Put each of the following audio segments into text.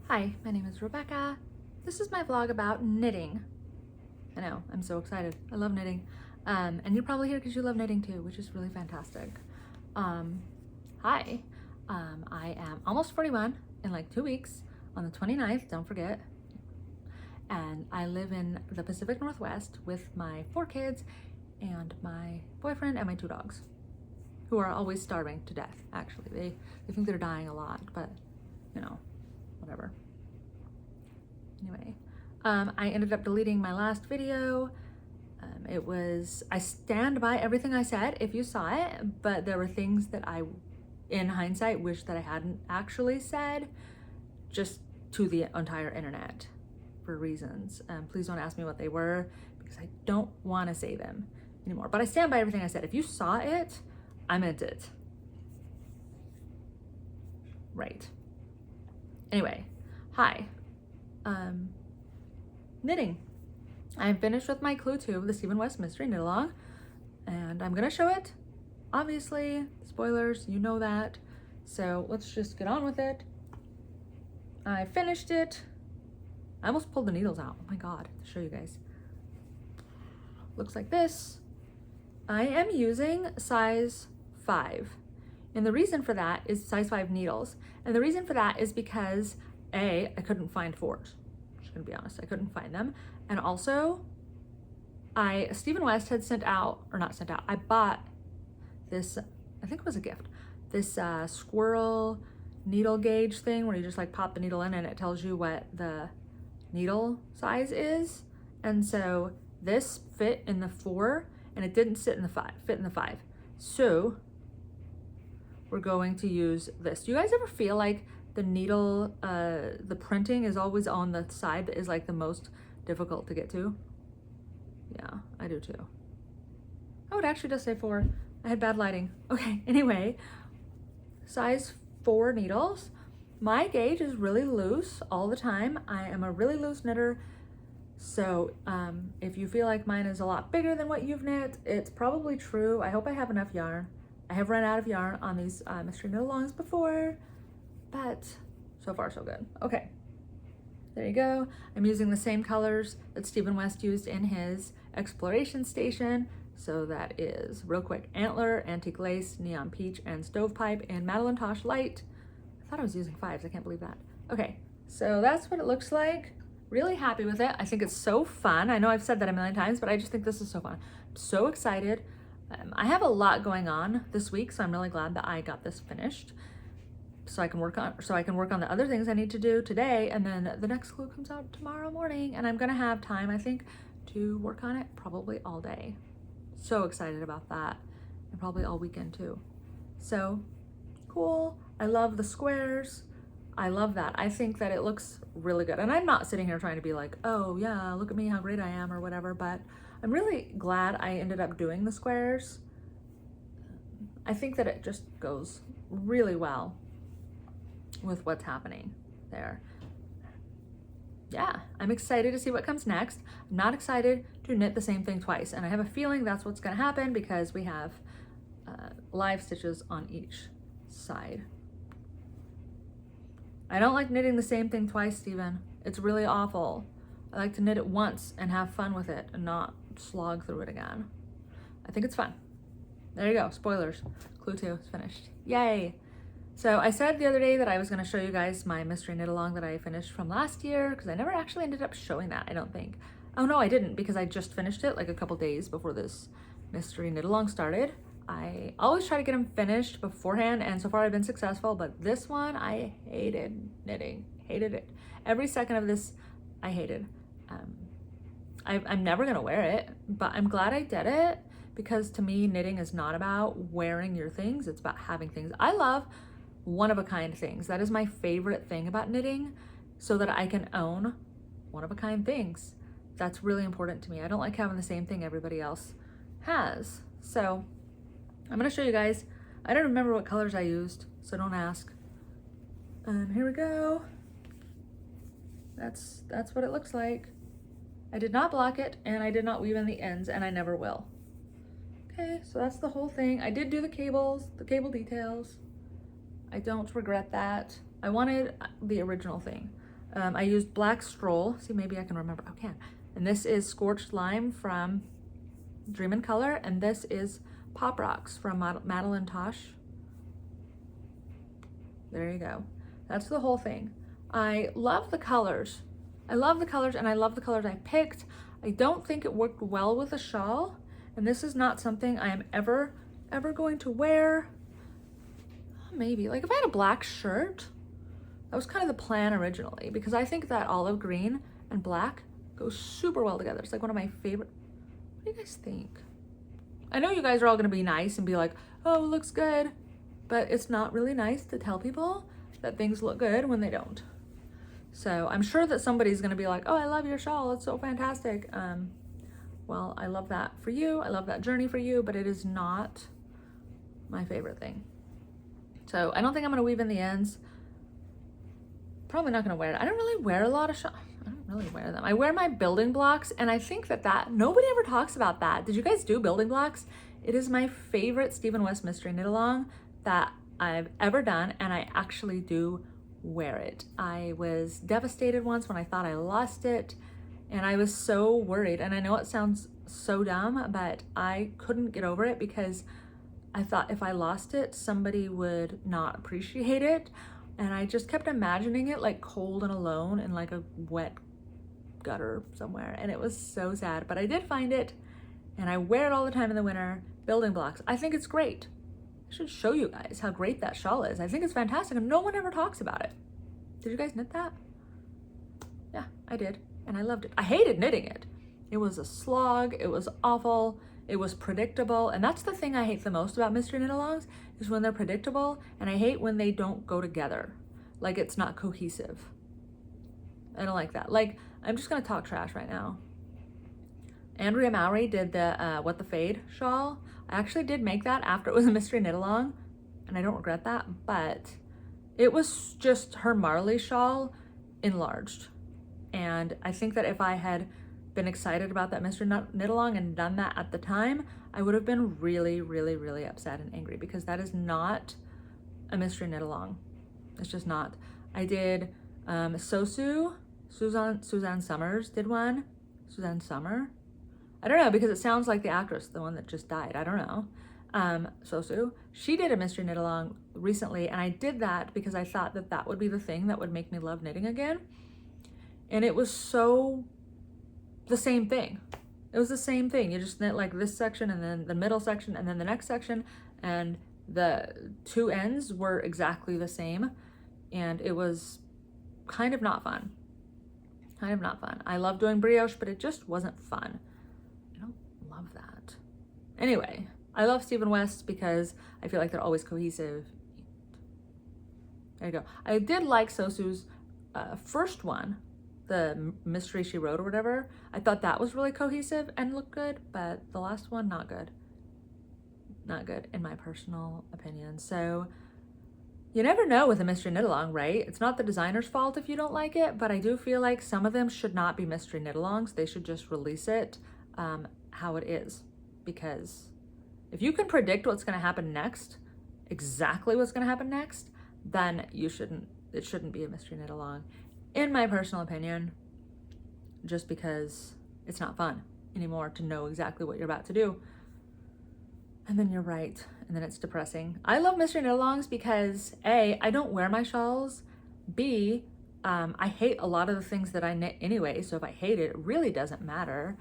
Hi, my name is Rebecca. This is my vlog about knitting. I know, I'm so excited. I love knitting. And you're probably here because you love knitting too, which is really fantastic. Hi, I am almost 41 in like 2 weeks on the 29th, don't forget. And I live in the Pacific Northwest with my 4 kids and my boyfriend and my 2 dogs, who are always starving to death, actually. They think they're dying a lot, but you know, whatever. Anyway, I ended up deleting my last video. I stand by everything I said if you saw it, but there were things that I, in hindsight, wish that I hadn't actually said, just to the entire internet for reasons. Please don't ask me what they were because I don't want to say them anymore. But I stand by everything I said. If you saw it, I meant it. Right. Anyway, hi. Knitting. I'm finished with my Clue 2, the Stephen West Mystery Knit Along, and I'm gonna show it. Obviously, spoilers, you know that. So let's just get on with it. I finished it. I almost pulled the needles out. Oh my God, to show you guys. Looks like this. I am using size 5. And the reason for that is size 5 needles. And the reason for that is because I couldn't find 4s. I'm just gonna be honest, I couldn't find them. And also, Stephen West had I bought this, I think it was a gift, this squirrel needle gauge thing where you just like pop the needle in and it tells you what the needle size is. And so this fit in the 4 and it didn't fit in the 5. So we're going to use this. Do you guys ever feel like the needle, the printing is always on the side that is like the most difficult to get to? Yeah, I do too. Oh, it actually does say 4. I had bad lighting. Okay, anyway, size 4 needles. My gauge is really loose all the time. I am a really loose knitter. So if you feel like mine is a lot bigger than what you've knit, it's probably true. I hope I have enough yarn. I have run out of yarn on these mystery knit alongs before, but so far so good. Okay, there you go. I'm using the same colors that Stephen West used in his exploration station. So that is, real quick, Antler, Antique Lace, Neon Peach, and Stovepipe in Madeline Tosh Light. I thought I was using 5s, I can't believe that. Okay, so that's what it looks like. Really happy with it. I think it's so fun. I know I've said that a million times, but I just think this is so fun. I'm so excited. I have a lot going on this week, so I'm really glad that I got this finished. So I can work on the other things I need to do today, and then the next clue comes out tomorrow morning, and I'm gonna have time, I think, to work on it probably all day. So excited about that, and probably all weekend too. So cool. I love the squares. I love that. I think that it looks really good. And I'm not sitting here trying to be like, oh yeah, look at me, how great I am or whatever, but I'm really glad I ended up doing the squares. I think that it just goes really well with what's happening there. Yeah, I'm excited to see what comes next. I'm not excited to knit the same thing twice. And I have a feeling that's what's gonna happen because we have live stitches on each side. I don't like knitting the same thing twice, Stephen. It's really awful. I like to knit it once and have fun with it and not slog through it again. I think it's fun. There you go, spoilers. Clue 2 is finished. Yay! So I said the other day that I was gonna show you guys my mystery knit along that I finished from last year because I never actually ended up showing that, I don't think. Oh no, I didn't because I just finished it like a couple days before this mystery knit along started. I always try to get them finished beforehand, and so far I've been successful, but this one I hated knitting, hated it. Every second of this I hated. I'm never gonna wear it, but I'm glad I did it because to me knitting is not about wearing your things, it's about having things. I love one-of-a-kind things. That is my favorite thing about knitting, so that I can own one-of-a-kind things. That's really important to me. I don't like having the same thing everybody else has. So I'm gonna show you guys. I don't remember what colors I used, so don't ask. Here we go. That's what it looks like. I did not block it, and I did not weave in the ends, and I never will. Okay, so that's the whole thing. I did do the cables, the cable details. I don't regret that. I wanted the original thing. I used black stroll. See, maybe I can remember. I can. And this is Scorched Lime from Dream in Color, and this is Pop Rocks from Madeline Tosh. There you go. That's the whole thing. I love the colors. I love the colors, and I love the colors I picked. I don't think it worked well with a shawl, and this is not something I am ever going to wear. Maybe, like if I had a black shirt, that was kind of the plan originally, because I think that olive green and black goes super well together. It's like one of my favorite. What do you guys think? I know you guys are all gonna be nice and be like, oh, it looks good, but it's not really nice to tell people that things look good when they don't. So I'm sure that somebody's gonna be like, oh, I love your shawl, it's so fantastic. Well, I love that for you. I love that journey for you, but it is not my favorite thing. So I don't think I'm gonna weave in the ends. Probably not gonna wear it. I don't really wear a lot of shawls. I don't really wear them. I wear my building blocks, and I think that nobody ever talks about that. Did you guys do building blocks? It is my favorite Stephen West mystery knit along that I've ever done, and I actually do wear it. I was devastated once when I thought I lost it, and I was so worried. And I know it sounds so dumb, but I couldn't get over it because I thought if I lost it, somebody would not appreciate it. And I just kept imagining it like cold and alone in like a wet gutter somewhere. And it was so sad, but I did find it, and I wear it all the time in the winter. Building blocks. I think it's great. I should show you guys how great that shawl is. I think it's fantastic, and no one ever talks about it. Did you guys knit that? Yeah, I did, and I loved it. I hated knitting it. It was a slog. It was awful. It was predictable, and that's the thing I hate the most about mystery knit-alongs is when they're predictable, and I hate when they don't go together. Like, it's not cohesive. I don't like that. Like, I'm just gonna talk trash right now. Andrea Mowry did the What the Fade shawl. I actually did make that after it was a mystery knit-along, and I don't regret that, but it was just her Marley shawl enlarged. And I think that if I had been excited about that mystery knit-along and done that at the time, I would have been really, really, really upset and angry, because that is not a mystery knit-along. It's just not. I did Suzanne Summers did one. Suzanne Summer? I don't know, because it sounds like the actress, the one that just died. I don't know. Sosu, she did a mystery knit-along recently, and I did that because I thought that that would be the thing that would make me love knitting again. And it was so the same thing. It was the same thing. You just knit like this section and then the middle section and then the next section, and the two ends were exactly the same, and it was kind of not fun. Kind of not fun. I love doing brioche, but it just wasn't fun. I don't love that. Anyway, I love Stephen West because I feel like they're always cohesive. There you go. I did like Sosu's first one, the mystery she wrote or whatever. I thought that was really cohesive and looked good, but the last one, not good. Not good in my personal opinion. So you never know with a mystery knit-along, right? It's not the designer's fault if you don't like it, but I do feel like some of them should not be mystery knit-alongs. They should just release it how it is, because if you can predict what's going to happen next, exactly what's going to happen next, then it shouldn't be a mystery knit-along, in my personal opinion, just because it's not fun anymore to know exactly what you're about to do. And then you're right, and then it's depressing. I love mystery knit-alongs because A, I don't wear my shawls. B, I hate a lot of the things that I knit anyway, so if I hate it, it really doesn't matter.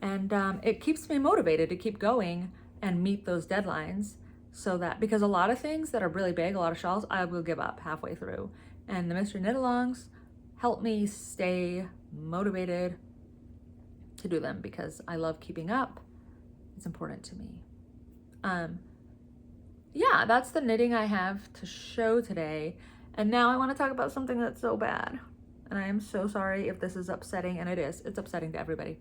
And it keeps me motivated to keep going and meet those deadlines, so that, because a lot of things that are really big, a lot of shawls, I will give up halfway through. And the mystery knit-alongs help me stay motivated to do them because I love keeping up. It's important to me. Yeah, that's the knitting I have to show today. And now I want to talk about something that's so bad. And I am so sorry if this is upsetting, and it is. It's upsetting to everybody.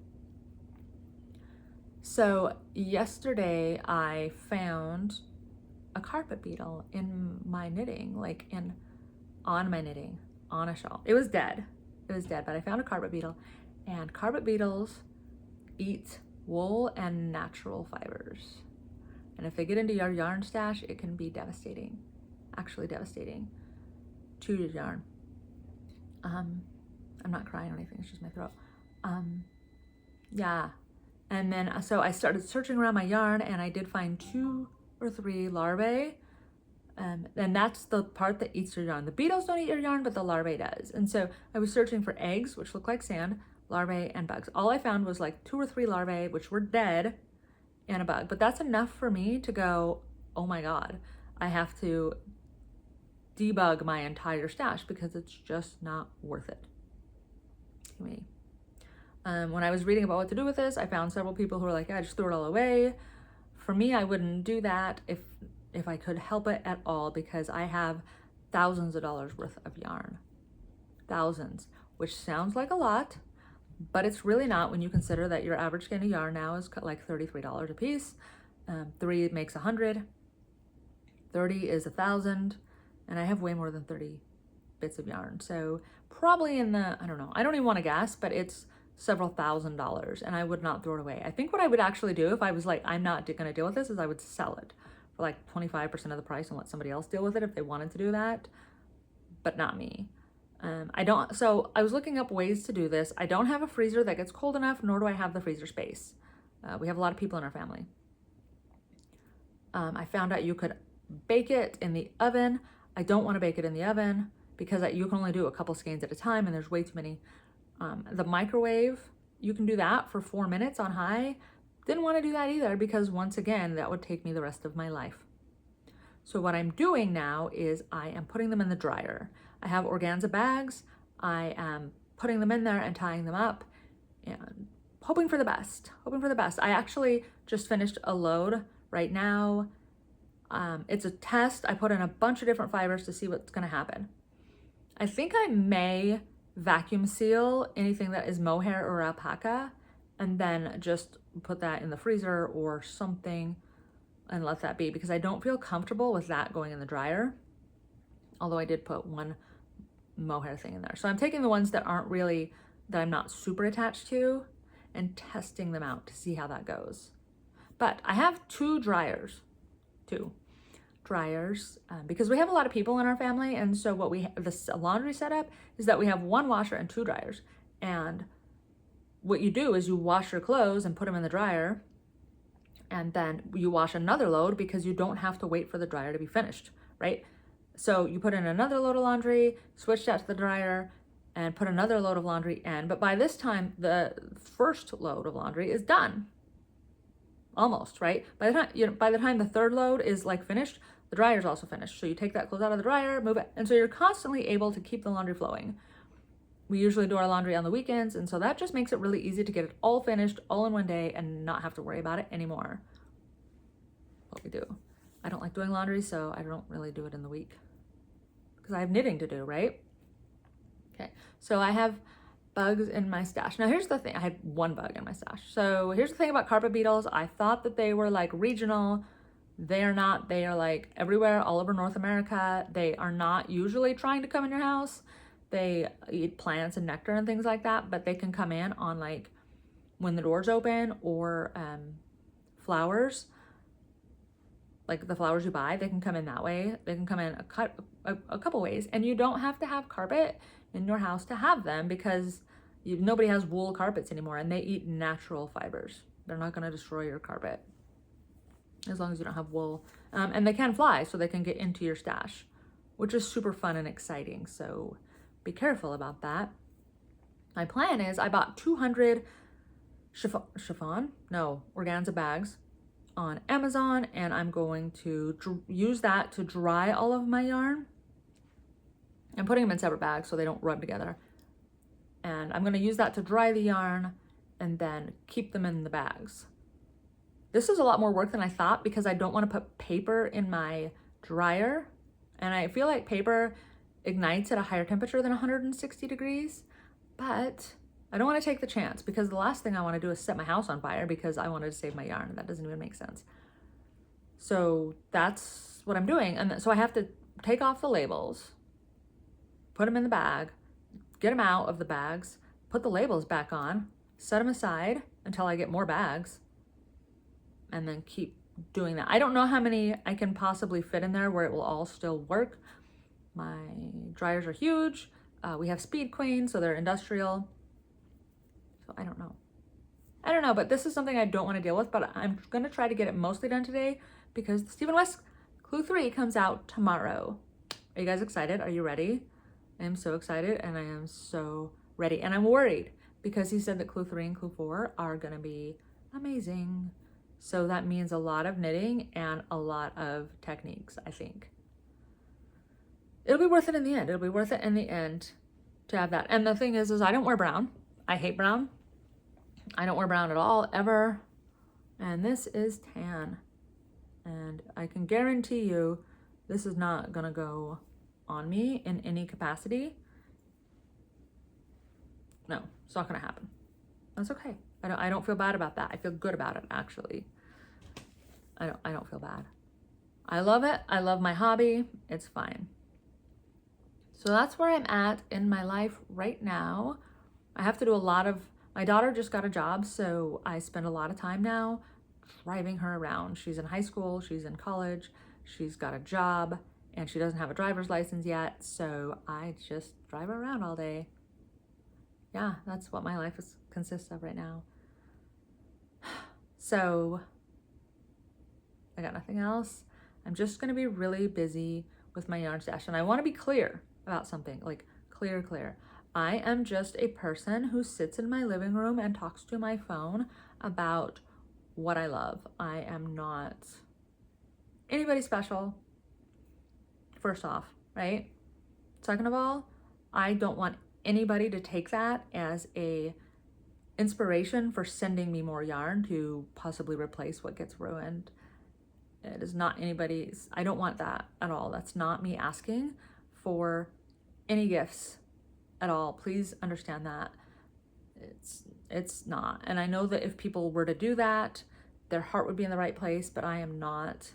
So yesterday I found a carpet beetle in my knitting, like on my knitting, on a shawl. It was dead. It was dead, but I found a carpet beetle, and carpet beetles eat wool and natural fibers. And if they get into your yarn stash, it can be devastating, actually devastating to your yarn. I'm not crying or anything, it's just my throat. Yeah. And then, so I started searching around my yarn and I did find 2 or 3 larvae. And that's the part that eats your yarn. The beetles don't eat your yarn, but the larvae does. And so I was searching for eggs, which look like sand, larvae, and bugs. All I found was like 2 or 3 larvae, which were dead, and a bug. But that's enough for me to go, oh my God, I have to debug my entire stash because it's just not worth it to me. When I was reading about what to do with this, I found several people who were like, yeah, I just threw it all away. For me, I wouldn't do that if I could help it at all, because I have thousands of dollars worth of yarn. Thousands, which sounds like a lot, but it's really not when you consider that your average skein of yarn now is like $33 a piece. 3 makes 100, 30 is 1,000, and I have way more than 30 bits of yarn. So probably in the, I don't know, I don't even want to guess, but it's several $1,000s, and I would not throw it away. I think what I would actually do if I was like, I'm not going to deal with this, is I would sell it for like 25% of the price and let somebody else deal with it if they wanted to do that, but not me. So I was looking up ways to do this. I don't have a freezer that gets cold enough, nor do I have the freezer space. We have a lot of people in our family. I found out you could bake it in the oven. I don't want to bake it in the oven because you can only do a couple skeins at a time and there's way too many. The microwave, you can do that for 4 minutes on high. Didn't want to do that either because once again, that would take me the rest of my life. So what I'm doing now is I am putting them in the dryer. I have organza bags. I am putting them in there and tying them up and hoping for the best, I actually just finished a load right now. It's a test. I put in a bunch of different fibers to see what's going to happen. I think I may vacuum seal anything that is mohair or alpaca and then just put that in the freezer or something and let that be, because I don't feel comfortable with that going in the dryer. Although I did put one mohair thing in there. So I'm taking the ones that aren't really, that I'm not super attached to, and testing them out to see how that goes. But I have two dryers, because we have a lot of people in our family. And so what the laundry setup is that we have one washer and 2 dryers. And what you do is you wash your clothes and put them in the dryer, and then you wash another load because you don't have to wait for the dryer to be finished, right? So you put in another load of laundry, switch that to the dryer, and put another load of laundry in. But by this time, the first load of laundry is done. Almost, right? By the time the third load is like finished, the dryer is also finished. So you take that clothes out of the dryer, move it. And so you're constantly able to keep the laundry flowing. We usually do our laundry on the weekends. And so that just makes it really easy to get it all finished all in one day and not have to worry about it anymore. What we do. I don't like doing laundry, so I don't really do it in the week because I have knitting to do, right? Okay, so I have bugs in my stash. Now here's the thing, I had 1 bug in my stash. So here's the thing about carpet beetles. I thought that they were like regional. They are not. They are like everywhere, all over North America. They are not usually trying to come in your house. They eat plants and nectar and things like that, but they can come in on like when the door's open, or flowers. Like the flowers you buy, they can come in that way. They can come in a couple ways, and you don't have to have carpet in your house to have them, because nobody has wool carpets anymore, and they eat natural fibers. They're not going to destroy your carpet as long as you don't have wool. And they can fly, so they can get into your stash, which is super fun and exciting. So be careful about that. My plan is I bought 200 organza bags on Amazon, and I'm going to use that to dry all of my yarn. I'm putting them in separate bags so they don't rub together. And I'm going to use that to dry the yarn and then keep them in the bags. This is a lot more work than I thought because I don't want to put paper in my dryer. And I feel like paper ignites at a higher temperature than 160 degrees. But I don't want to take the chance, because the last thing I want to do is set my house on fire because I wanted to save my yarn. That doesn't even make sense. So that's what I'm doing. And so I have to take off the labels, put them in the bag, get them out of the bags, put the labels back on, set them aside until I get more bags, and then keep doing that. I don't know how many I can possibly fit in there where it will all still work. My dryers are huge. We have Speed Queen, so they're industrial. So I don't know, but this is something I don't want to deal with, but I'm going to try to get it mostly done today because the Stephen West Clue 3 comes out tomorrow. Are you guys excited? Are you ready? I am so excited, and I am so ready. And I'm worried because he said that Clue 3 and Clue 4 are going to be amazing. So that means a lot of knitting and a lot of techniques, I think. It'll be worth it in the end. It'll be worth it in the end to have that. And the thing is I don't wear brown. I hate brown. I don't wear brown at all, ever. And this is tan. And I can guarantee you this is not gonna go on me in any capacity. No, it's not gonna happen. That's okay. I don't feel bad about that. I feel good about it, actually. I don't feel bad. I love it. I love my hobby. It's fine. So that's where I'm at in my life right now. I have to do a lot of, my daughter just got a job, so I spend a lot of time now driving her around. She's in high school, she's in college, she's got a job, and she doesn't have a driver's license yet, so I just drive her around all day. Yeah, that's what my life consists of right now. So I got nothing else. I'm just gonna be really busy with my yarn stash, and I wanna be clear about something, like clear. I am just a person who sits in my living room and talks to my phone about what I love. I am not anybody special, first off, right? Second of all, I don't want anybody to take that as a inspiration for sending me more yarn to possibly replace what gets ruined. It is not anybody's, I don't want that at all. That's not me asking for any gifts at all. Please understand that. It's not. And I know that if people were to do that, their heart would be in the right place, but I am not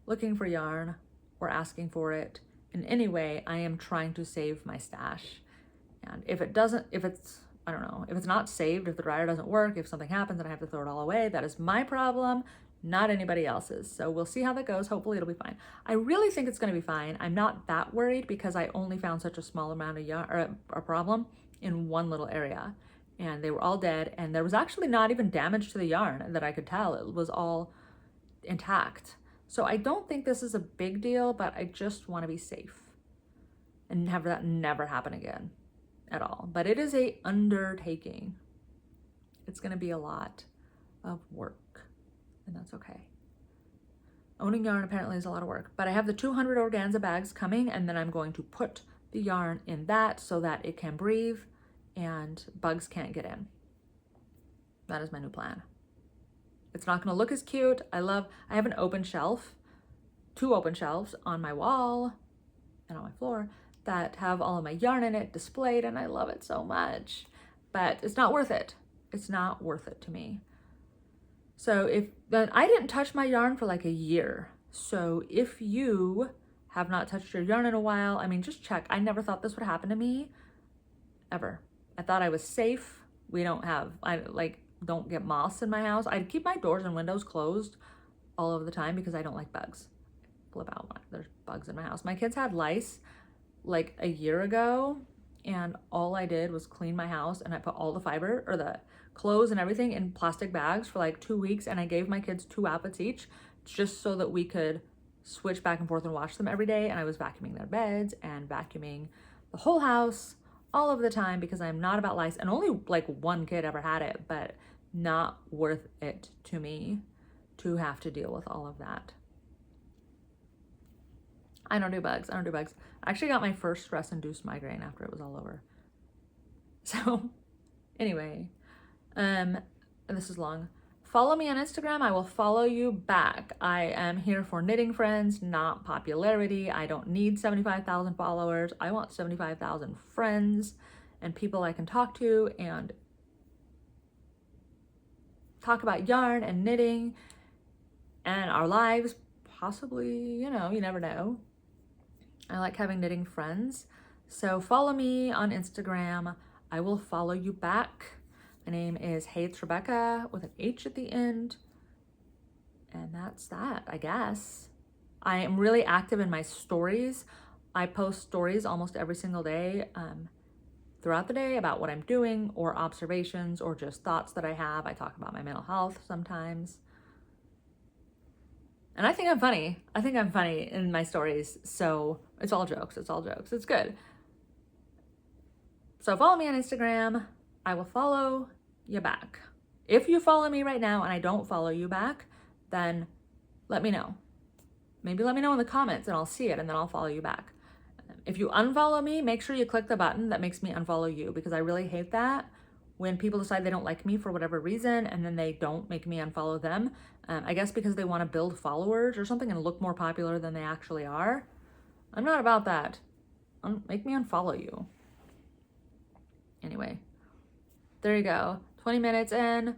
looking for yarn or asking for it in any way. I am trying to save my stash. And if it's not saved, if the dryer doesn't work, if something happens and I have to throw it all away, that is my problem, not anybody else's. So we'll see how that goes. Hopefully it'll be fine. I really think it's going to be fine. I'm not that worried because I only found such a small amount of yarn, or a problem in one little area, and they were all dead. And there was actually not even damage to the yarn that I could tell. It was all intact. So I don't think this is a big deal, but I just want to be safe and have that never happen again at all. But it is a undertaking. It's going to be a lot of work. And that's okay. Owning yarn apparently is a lot of work, but I have the 200 organza bags coming, and then I'm going to put the yarn in that so that it can breathe and bugs can't get in. That is my new plan. It's not going to look as cute. I have an open shelf, 2 open shelves on my wall and on my floor that have all of my yarn in it displayed, and I love it so much, but it's not worth it. It's not worth it to me. So I didn't touch my yarn for like a year. So if you have not touched your yarn in a while, I mean, just check. I never thought this would happen to me, ever. I thought I was safe. Don't get moths in my house. I keep my doors and windows closed all of the time because I don't like bugs. Flip out when there's bugs in my house. My kids had lice like a year ago, and all I did was clean my house, and I put all the fiber or the clothes and everything in plastic bags for like 2 weeks, and I gave my kids 2 outfits each just so that we could switch back and forth and wash them every day. And I was vacuuming their beds and vacuuming the whole house all of the time because I'm not about lice, and only like 1 kid ever had it, but not worth it to me to have to deal with all of that. I don't do bugs. I actually got my first stress-induced migraine after it was all over. So anyway, this is long. Follow me on Instagram. I will follow you back. I am here for knitting friends, not popularity. I don't need 75,000 followers. I want 75,000 friends and people I can talk to and talk about yarn and knitting and our lives. Possibly, you never know. I like having knitting friends. So follow me on Instagram. I will follow you back. My name is Heyitsrebeccah with an H at the end. And that's that, I guess. I am really active in my stories I post stories almost every single day throughout the day about what I'm doing or observations or just thoughts that I have. I talk about my mental health sometimes. And I think I'm funny. I think I'm funny in my stories. So it's all jokes. It's all jokes. It's good. So follow me on Instagram. I will follow you back. If you follow me right now and I don't follow you back, then let me know. Maybe let me know in the comments and I'll see it and then I'll follow you back. If you unfollow me, make sure you click the button that makes me unfollow you, because I really hate that when people decide they don't like me for whatever reason and then they don't make me unfollow them. I guess because they want to build followers or something and look more popular than they actually are. I'm not about that. Make me unfollow you. Anyway, there you go. 20 minutes in.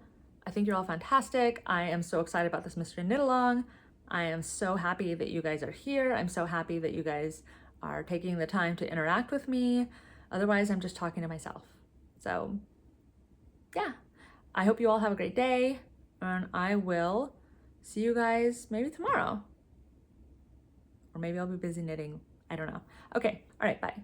I think you're all fantastic. I am so excited about this mystery knit along. I am so happy that you guys are here. I'm so happy that you guys are taking the time to interact with me. Otherwise, I'm just talking to myself. So yeah, I hope you all have a great day, and I will see you guys maybe tomorrow. Or maybe I'll be busy knitting. I don't know. Okay, all right, bye.